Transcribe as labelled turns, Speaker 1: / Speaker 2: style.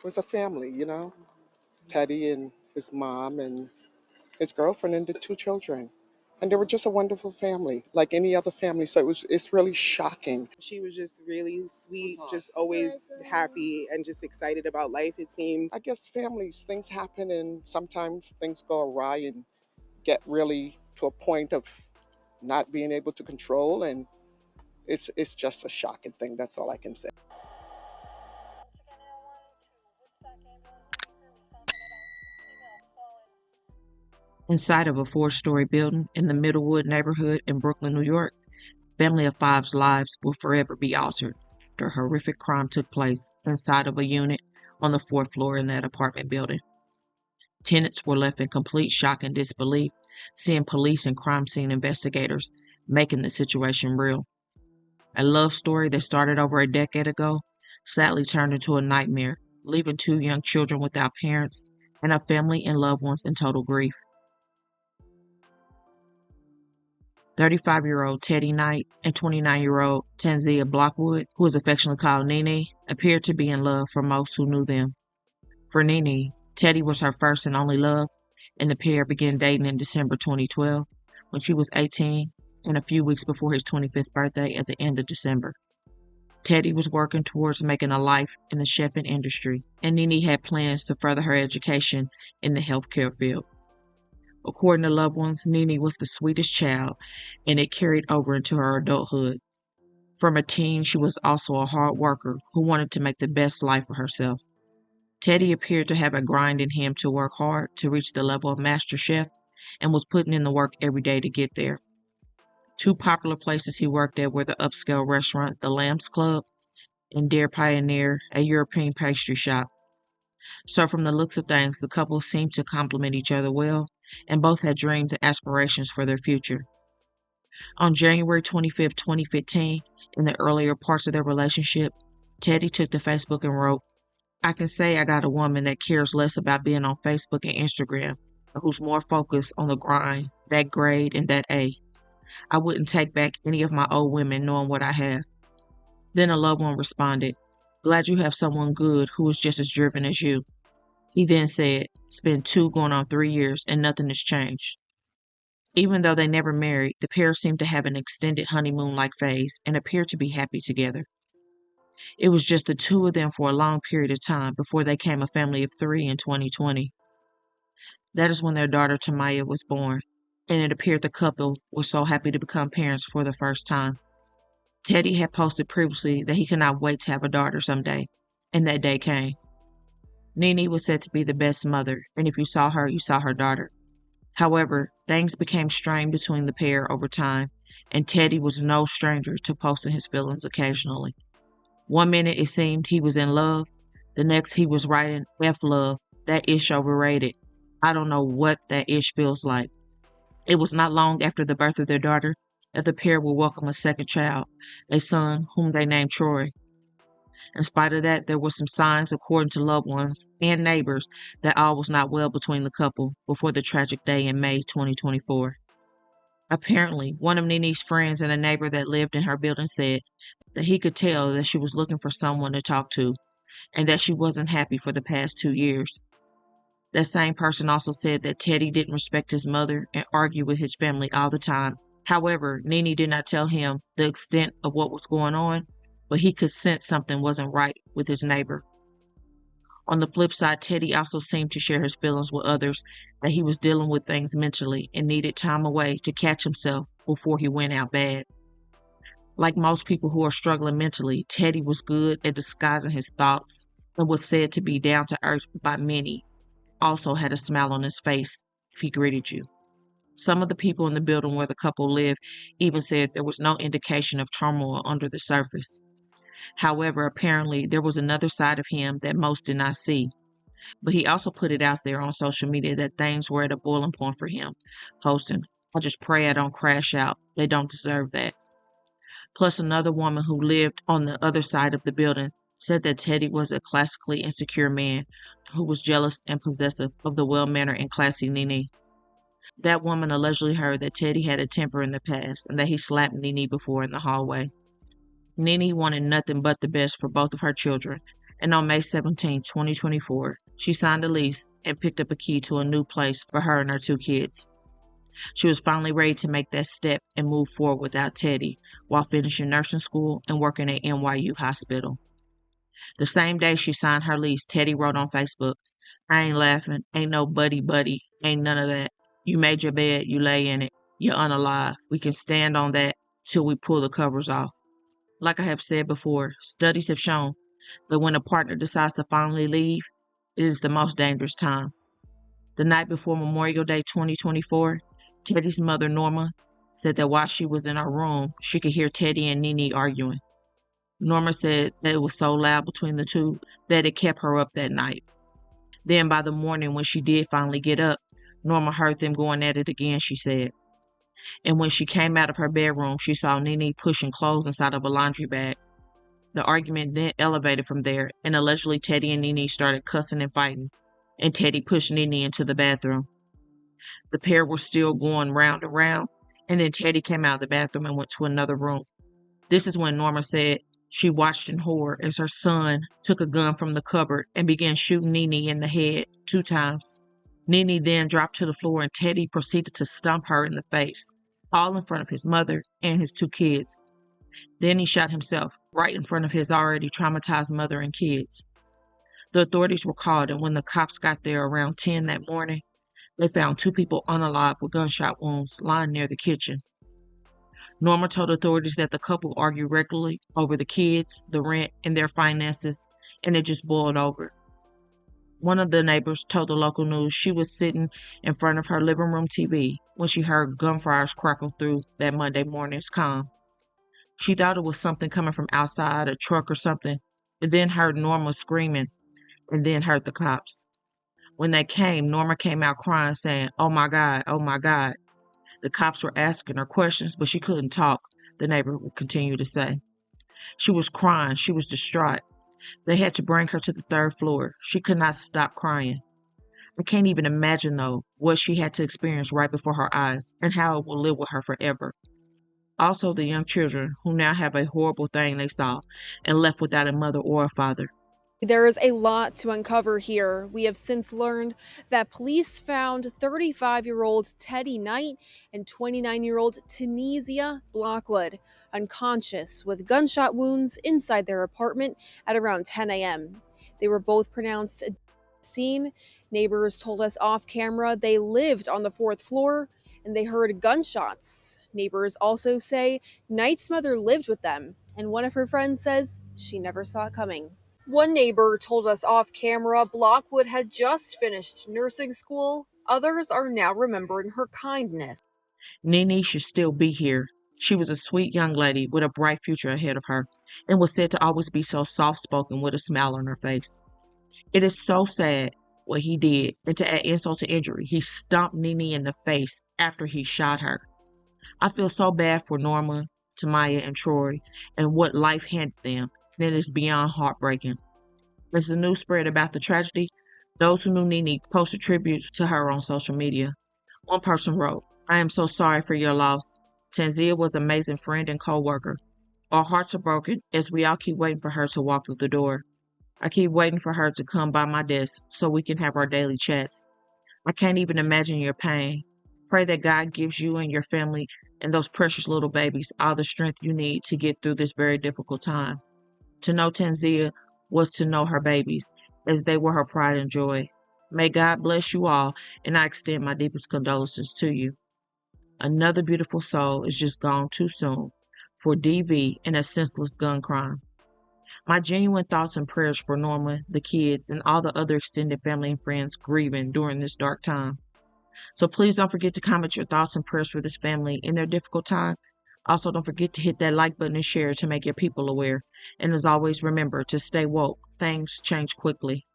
Speaker 1: was a family, you know, Teddy and his mom and his girlfriend and the two children. And they were just a wonderful family, like any other family. So it's really shocking. She was just really sweet, just always happy and just excited about life, it seemed. I guess families, things happen and sometimes things go awry and get really to a point of not being able to control, and it's just a shocking thing. That's all I can say.
Speaker 2: Inside of a four-story building in the Middlewood neighborhood in Brooklyn, New York, family of five's lives will forever be altered after a horrific crime took place inside of a unit on the fourth floor in that apartment building. Tenants were left in complete shock and disbelief, seeing police and crime scene investigators making the situation real. A love story that started over a decade ago sadly turned into a nightmare, leaving two young children without parents and a family and loved ones in total grief. 35-year-old Teddy Knight and 29-year-old Tanezia Blockwood, who is affectionately called Nene, appeared to be in love for most who knew them. For Nene, Teddy was her first and only love, and the pair began dating in December 2012 when she was 18 and a few weeks before his 25th birthday at the end of December. Teddy was working towards making a life in the chefing industry, and Nene had plans to further her education in the healthcare field. According to loved ones, Nene was the sweetest child, and it carried over into her adulthood. From a teen, she was also a hard worker who wanted to make the best life for herself. Teddy appeared to have a grind in him to work hard to reach the level of master chef and was putting in the work every day to get there. Two popular places he worked at were the upscale restaurant The Lamb's Club and Dare Pioneer, a European pastry shop. So from the looks of things, the couple seemed to complement each other well, and both had dreams and aspirations for their future. On January 25, 2015, in the earlier parts of their relationship, Teddy took to Facebook and wrote, "I can say I got a woman that cares less about being on Facebook and Instagram, but who's more focused on the grind, that grade, and that A. I wouldn't take back any of my old women knowing what I have." Then a loved one responded, "Glad you have someone good who is just as driven as you." He then said, "It's been 2 going on 3 years and nothing has changed." Even though they never married, the pair seemed to have an extended honeymoon-like phase and appeared to be happy together. It was just the two of them for a long period of time before they became a family of 3 in 2020. That is when their daughter Tamaya was born, and it appeared the couple was so happy to become parents for the first time. Teddy had posted previously that he could not wait to have a daughter someday, and that day came. Nene was said to be the best mother, and if you saw her, you saw her daughter. However, things became strained between the pair over time, and Teddy was no stranger to posting his feelings occasionally. One minute it seemed he was in love, the next he was writing F love, that ish overrated. I don't know what that ish feels like. It was not long after the birth of their daughter that the pair would welcome a second child, a son whom they named Troy. In spite of that, there were some signs, according to loved ones and neighbors, that all was not well between the couple before the tragic day in May 2024. Apparently, one of Nene's friends and a neighbor that lived in her building said that he could tell that she was looking for someone to talk to and that she wasn't happy for the past 2 years. That same person also said that Teddy didn't respect his mother and argued with his family all the time. However, Nene did not tell him the extent of what was going on, but he could sense something wasn't right with his neighbor. On the flip side, Teddy also seemed to share his feelings with others that he was dealing with things mentally and needed time away to catch himself before he went out bad. Like most people who are struggling mentally, Teddy was good at disguising his thoughts and was said to be down to earth by many. Also had a smile on his face if he greeted you. Some of the people in the building where the couple lived even said there was no indication of turmoil under the surface. However, apparently there was another side of him that most did not see. But he also put it out there on social media that things were at a boiling point for him, posting, "I just pray I don't crash out. They don't deserve that." Plus, another woman who lived on the other side of the building said that Teddy was a classically insecure man who was jealous and possessive of the well-mannered and classy Nene. That woman allegedly heard that Teddy had a temper in the past and that he slapped Nene before in the hallway. Nene wanted nothing but the best for both of her children, And on May 17, 2024, she signed a lease and picked up a key to a new place for her and her 2 kids. She was finally ready to make that step and move forward without Teddy while finishing nursing school and working at NYU Hospital. The same day she signed her lease, Teddy wrote on Facebook, "I ain't laughing, ain't no buddy, ain't none of that. You made your bed, you lay in it, you're unalive. We can stand on that till we pull the covers off." Like I have said before, studies have shown that when a partner decides to finally leave, it is the most dangerous time. The night before Memorial Day 2024, Teddy's mother, Norma, said that while she was in her room, she could hear Teddy and Nene arguing. Norma said that it was so loud between the two that it kept her up that night. Then by the morning when she did finally get up, Norma heard them going at it again, she said. And when she came out of her bedroom, she saw Nene pushing clothes inside of a laundry bag. The argument then elevated from there, and allegedly Teddy and Nene started cussing and fighting, and Teddy pushed Nene into the bathroom. The pair were still going round and round, and then Teddy came out of the bathroom and went to another room. This is when Norma said she watched in horror as her son took a gun from the cupboard and began shooting Nene in the head 2 times. Nene then dropped to the floor and Teddy proceeded to stomp her in the face, all in front of his mother and his 2 kids. Then he shot himself right in front of his already traumatized mother and kids. The authorities were called, and when the cops got there around 10 that morning, they found 2 people unalive with gunshot wounds lying near the kitchen. Norma told authorities that the couple argued regularly over the kids, the rent, and their finances, and it just boiled over. One of the neighbors told the local news she was sitting in front of her living room TV when she heard gunfires crackle through that Monday morning's calm. She thought it was something coming from outside, a truck or something, and then heard Norma screaming, and then heard the cops. When they came, Norma came out crying, saying, "Oh my God, oh my God." The cops were asking her questions, but she couldn't talk, the neighbor would continue to say. She was crying. She was distraught. They had to bring her to the 3rd floor. She could not stop crying. I can't even imagine, though, what she had to experience right before her eyes and how it will live with her forever. Also, the young children who now have a horrible thing they saw and left without a mother or a father.
Speaker 3: There is a lot to uncover here. We have since learned that police found 35-year-old Teddy Knight and 29-year-old Tanezia Blockwood unconscious with gunshot wounds inside their apartment at around 10 a.m. They were both pronounced dead at the scene. Neighbors told us off camera they lived on the 4th floor and they heard gunshots. Neighbors also say Knight's mother lived with them, and one of her friends says she never saw it coming. One neighbor told us off camera Blockwood had just finished nursing school. Others are now remembering her kindness.
Speaker 2: Nene should still be here. She was a sweet young lady with a bright future ahead of her and was said to always be so soft-spoken with a smile on her face. It is so sad what he did, and to add insult to injury, he stomped Nene in the face after he shot her. I feel so bad for Norma, Tamaya, and Troy and what life handed them, and it is beyond heartbreaking. As the news spread about the tragedy, those who knew Nene posted tributes to her on social media. One person wrote, "I am so sorry for your loss. Tanzia was an amazing friend and co-worker. Our hearts are broken as we all keep waiting for her to walk through the door. I keep waiting for her to come by my desk so we can have our daily chats. I can't even imagine your pain. Pray that God gives you and your family and those precious little babies all the strength you need to get through this very difficult time. To know Tanzia was to know her babies, as they were her pride and joy. May God bless you all, and I extend my deepest condolences to you." Another beautiful soul is just gone too soon for DV and a senseless gun crime. My genuine thoughts and prayers for Norma, the kids, and all the other extended family and friends grieving during this dark time. So please don't forget to comment your thoughts and prayers for this family in their difficult time. Also, don't forget to hit that like button and share to make your people aware. And as always, remember to stay woke. Things change quickly.